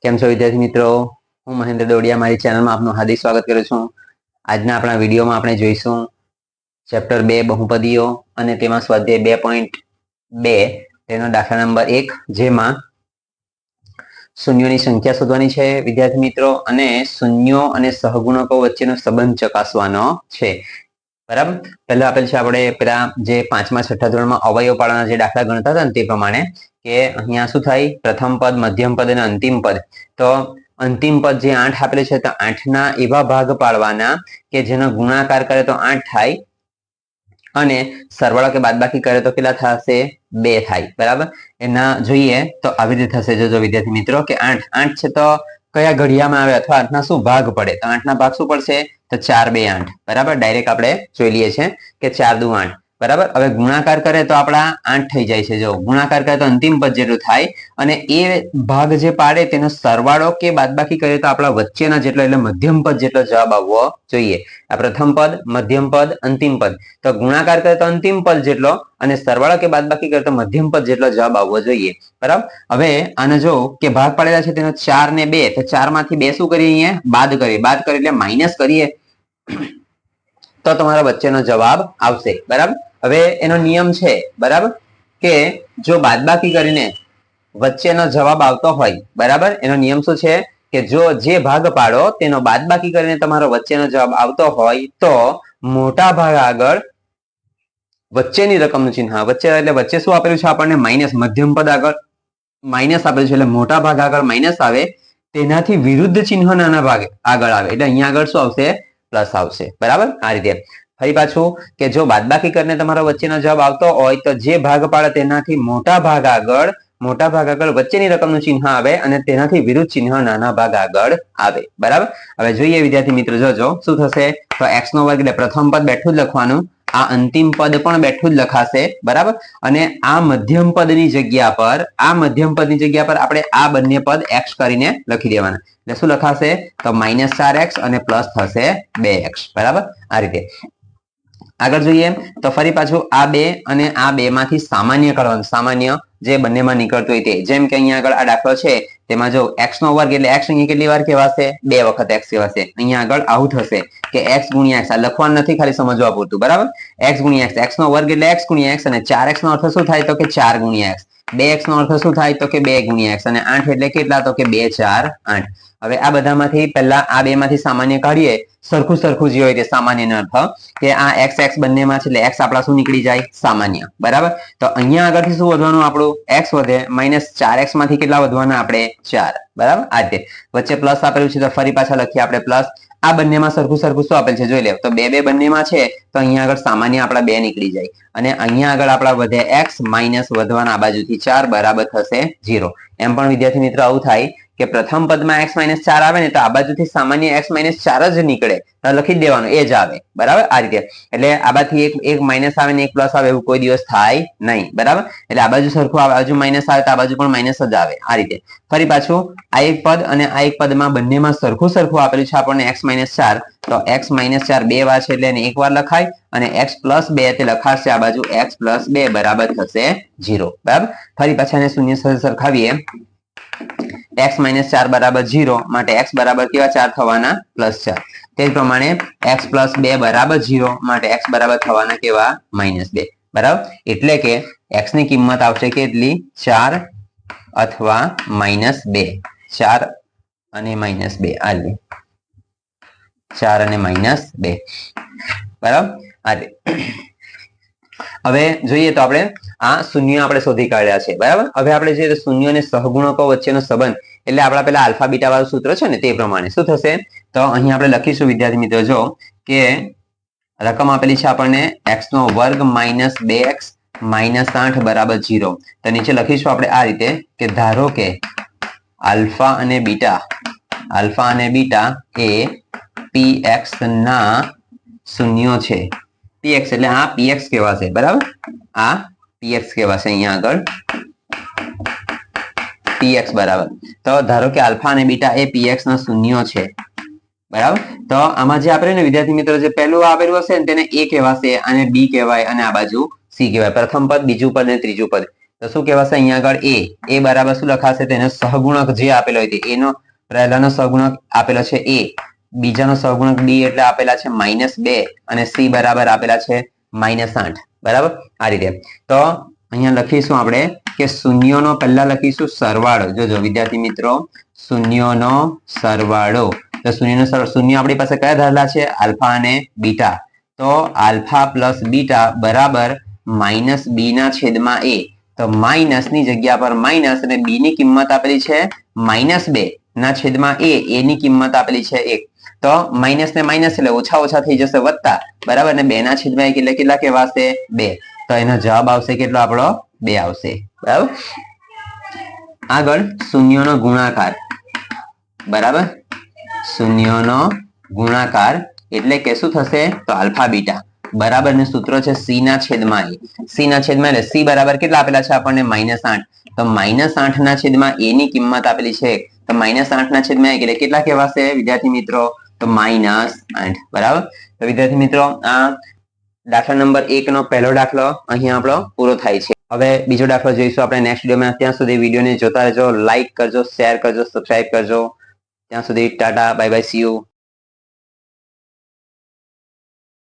કેમ છો વિદ્યાર્થી મિત્રો? હું મહેન્દ્ર દોડિયા મારી ચેનલમાં આપનું હાર્દિક સ્વાગત કરું છું. આજના આપણા વિડીયોમાં આપણે જોઈશું ચેપ્ટર 2 બહુપદીઓ અને તેમાં સ્વાધ્યાય 2.2 તેનો દાખલા નંબર 1 જેમાં શૂન્યોની સંખ્યા શોધવાની છે વિદ્યાર્થી મિત્રો, અને શૂન્યો અને સહગુણકો વચ્ચેનો સંબંધ ચકાસવાનો છે. બરાબર. પહેલા આપેલ છે આપણે પેલા જે 5મા 6ઠ્ઠા ધોરણમાં અવયવ પાળાના જે દાખલા ગણતા હતા ને તે પ્રમાણે કે અહીંયા શું થાય, પ્રથમ પદ, મધ્યમ પદ અને અંતિમ પદ. તો અંતિમ પદ જે 8 આપેલું છે તો 8 ના એવા ભાગ પાડવાના કે જેનો ગુણાકાર કરે તો 8 થાય અને સરવાળો કે બાદબાકી કરે તો કેટલા થશે? 2 થાય. બરાબર. એના જોઈએ તો આવી રીતે થશે. જોજો વિદ્યાર્થી મિત્રો કે 8 છે તો કયા ઘડિયામાં આવે અથવા 8 ના શું ભાગ પડે? તો 8 ના ભાગ શું પડશે? તો 4 2 8. બરાબર. ડાયરેક્ટ આપણે જોઈ લઈએ છીએ કે 4 દુ 8. બરાબર. હવે ગુણાકાર કરે તો આપણા 8 થઈ જાય છે. જો ગુણાકાર કરે તો અંતિમ પદ જેટલું થાય અને એ ભાગ જે પાડે તેનો સરવાળો કે બાદબાકી કરે તો આપણા વચ્ચેના જેટલો એટલે મધ્યમ પદ જેટલો જવાબ આવવો જોઈએ. આ પ્રથમ પદ, મધ્યમ પદ, અંતિમ પદ. તો ગુણાકાર કરે તો અંતિમ પદ જેટલો અને સરવાળો કે બાદબાકી કરે તો મધ્યમ પદ જેટલો જવાબ આવવો જોઈએ. બરાબર. હવે આને જો કે ભાગ પાડેલા છે તેનો 4 ને 2, તો 4 માંથી 2 શું કરીએ? અહીંયા બાદ કરીએ. બાદ કરીએ એટલે માઇનસ કરીએ તો તમારા વચ્ચેનો જવાબ આવશે. બરાબર. હવે એનો નિયમ છે બરાબર કે જો બાદબાકી કરીને વચ્ચેનો જવાબ આવતો હોય, બરાબર, એનો નિયમ શું છે કે જો જે ભાગ પાડો તેનો બાદબાકી કરીને તમારો વચ્ચેનો જવાબ આવતો હોય તો મોટા ભાગ આગળ વચ્ચેની રકમનું ચિહ્ન, વચ્ચે એટલે વચ્ચે શું આપેલું છે આપણને? માઇનસ. મધ્યમ પદ આગળ માઇનસ આપેલું છે એટલે મોટા ભાગ આગળ માઇનસ આવે, તેનાથી વિરુદ્ધ ચિહ્ન નાના ભાગ આગળ આવે એટલે અહીંયા આગળ શું આવશે? પ્લસ આવશે. બરાબર. આ રીતે ફરી પાછું કે જો બાદબાકી કરીને તમારો વચ્ચેનો જવાબ આવતો હોય તો જે ભાગ પાડે તેનાથી મોટા ભાગ આગળ વચ્ચેની રકમનું ચિહ્ન આવે અને તેનાથી વિરુદ્ધ ચિહ્ન નાના ભાગ આગળ આવે. બરાબર. હવે જોઈએ વિદ્યાર્થી મિત્રો, જોજો શું થશે. તો x નો વર્ગ એટલે પ્રથમ પદ બેઠું જ લખવાનું, આ અંતિમ પદ પણ બેઠું જ લખાશે. બરાબર. અને આ મધ્યમ પદની જગ્યા પર આપણે આ બંને પદ x કરીને લખી દેવાના. એટલે શું લખાશે? તો -4x અને પ્લસ થશે 2x. બરાબર. આ રીતે આગળ જોઈએ તો ફરી પાછું આ 2 અને આ 2 માંથી સામાન્ય કરવાનું. સામાન્ય જે બંનેમાં નીકળતું હોય તે, જેમ કે અહીંયા આગળ આ દાખલો છે તેમાં જો x નો વર્ગ એટલે x અહીંયા કેટલી વાર કહેવાશે? 2 વખત x કહેવાશે. અહીંયા આગળ આવું થશે કે x ગુણ્યા x. આ લખવાનું નથી, ખાલી સમજવા પૂરતું. બરાબર. x ગુણ્યા x. x નો વર્ગ એટલે x ગુણ્યા x અને 4x નો અર્થ શું થાય? તો કે 4 ગુણ્યા x. 2x નો અર્થ શું થાય? તો કે 2 ગુણ્યા x અને 8 એટલે કેટલા? તો કે 2 4 8. હવે આ બધામાંથી પહેલા આ 2 માંથી સામાન્ય કાઢીએ. સરખું જે હોય તે સામાન્ય અર્થ કે આ x બંનેમાં છે એટલે x આપણા શું નીકળી જાય? સામાન્ય. બરાબર. તો અહીંયા આગળથી શું વધવાનું? આપણું x વધે. -4x માંથી કેટલા વધવાના? આપણે 4. બરાબર. આ રીતે વચ્ચે પ્લસ આપેલું છે તો ફરી પાછા લખીએ આપણે પ્લસ. આ બંનેમાં સરખું શું આપેલ છે જોઈ લે. તો 2 બંનેમાં છે તો અહીંયા આગળ સામાન્ય આપણા 2 નીકળી જાય અને અહીંયા આગળ આપણા વધે x માઇનસ વધવાના આ બાજુથી 4 બરાબર થશે 0. એમ પણ વિદ્યાર્થી મિત્રો આવું થાય કે પ્રથમ પદમાં x - 4 આવે ને તો આ બાજુથી સામાન્ય x - 4 જ નીકળે તો લખી જ દેવાનું, એ જ આવે. બરાબર. આ રીતે એટલે આ બાજુથી એક માઇનસ આવે ને એક પ્લસ આવે એવું કોઈ દિવસ થાય નહીં. બરાબર. એટલે આ બાજુ સરખું, આ બાજુ માઇનસ આવે તો આ બાજુ પણ માઇનસ જ આવે. આ રીતે ફરી પાછું આ એક પદ અને આ એક પદમાં બંનેમાં સરખું આપેલું છે આપણને x - 4. તો x - 4 2 વાર છે એટલે એને એક વાર લખાય અને x + 2 તે લખાશે આ બાજુ x + 2 બરાબર થશે 0. બરાબર. ફરી પાછા એને શૂન્ય સાથે સરખાવીએ. x - 4 બરાબર 0 માટે x બરાબર કેવા 4 થવાના? +4. તે જ પ્રમાણે x + 2 બરાબર 0 માટે x બરાબર થવાના કેવા? -2. બરાબર. એટલે કે x ની કિંમત આવશે કેટલી? 4 અથવા -2. 4 અને -2. આ રીતે 4 અને -2. બરાબર. આ રીતે હવે જોઈએ તો આપણે આ શૂન્ય આપણે શોધી કાઢ્યા છે. બરાબર. હવે આપણે જોઈએ તો શૂન્ય અને સહગુણકો વચ્ચેનો સંબંધ એટલે આપણા પેલા આલ્ફા બીટા વાળું સૂત્ર છે ને તે પ્રમાણે શું થશે? તો અહીં આપણે લખીશું વિદ્યાર્થી મિત્રો, જો કે રકમ આપેલી છે આપણને x નો વર્ગ -2x -8 બરાબર 0. તો નીચે લખીશું આપણે આ રીતે કે ધારો કે આલ્ફા અને બીટા એ px ના શૂન્યો છે. px એટલે આ px કહેવાશે. બરાબર. આ px કહેવાશે અહીંયા આગળ px. બરાબર. તો ધારો કે આલ્ફા અને બીટા એ px ના શૂન્યો છે. બરાબર. તો આમાં જે આપણે વિદ્યાર્થી મિત્રો જે પહેલું આવેલું હશે ને તેને a કહેવાશે અને b કહેવાય અને આ બાજુ c કહેવાય. પ્રથમ પદ, બીજું પદ અને ત્રીજું પદ. તો શું કહેવાશે અહીંયા આગળ એ બરાબર શું લખાશે તેને સહગુણક જે આપેલો હોય તે એનો પહેલાનો સહગુણક આપેલો છે એ, બીજાનો સહગુણક બી એટલે આપેલા છે -2 અને સી બરાબર આપેલા છે -8. બરાબર આ રીતે તો અહીંયા લખીશું આપણે કે શૂન્યોનો પહેલા લખીશું સરવાળો. જોજો વિદ્યાર્થી મિત્રો, શૂન્યોનો સરવાળો. તો શૂન્ય આપણી પાસે કયા ધારેલા છે? આલ્ફા અને બીટા. તો આલ્ફા પ્લસ બીટા બરાબર -b ના છેદમાં a. તો માઇનસ ની જગ્યા પર માઇનસ અને b ની કિંમત આપેલી છે -2 ના છેદમાં a. a ની કિંમત આપેલી છે 1. તો માઇનસ ને માઇનસ એટલે ઓછા ઓછા થઈ જશે વત્તા. બરાબર ને 2 ના છેદમાં 1 એટલે કેટલા કહેવાશે? 2. તો એનો જવાબ આવશે કેટલો આપણો? 2 આવશે. બરાબર. આગળ શૂન્યનો ગુણાકાર. બરાબર, શૂન્યનો ગુણાકાર એટલે કે શું થશે? તો આલ્ફા બીટા બરાબર ને સૂત્ર છે સી ના છેદમાં એ. સી ના છેદમાં એટલે સી બરાબર કેટલા આપેલા છે આપણને? -8. તો -8 ના છેદમાં a ની કિંમત આપેલી છે. તો -8 ના છેદમાં 1 એટલે કેટલા કહેવાશે વિદ્યાર્થી મિત્રો? તો -8. બરાબર. તો વિદ્યાર્થી મિત્રો આ દાખલા નંબર 1 નો પહેલો દાખલો અહીં આપણો પૂરો થાય છે. હવે બીજો દાખલો જોઈશું આપણે નેક્સ્ટ વિડીયોમાં. ત્યાં સુધી વિડીયોને જોતા રહેજો, લાઈક કરજો, શેર કરજો, સબસ્ક્રાઇબ કરજો. ત્યાં સુધી Tata, bye bye, C you.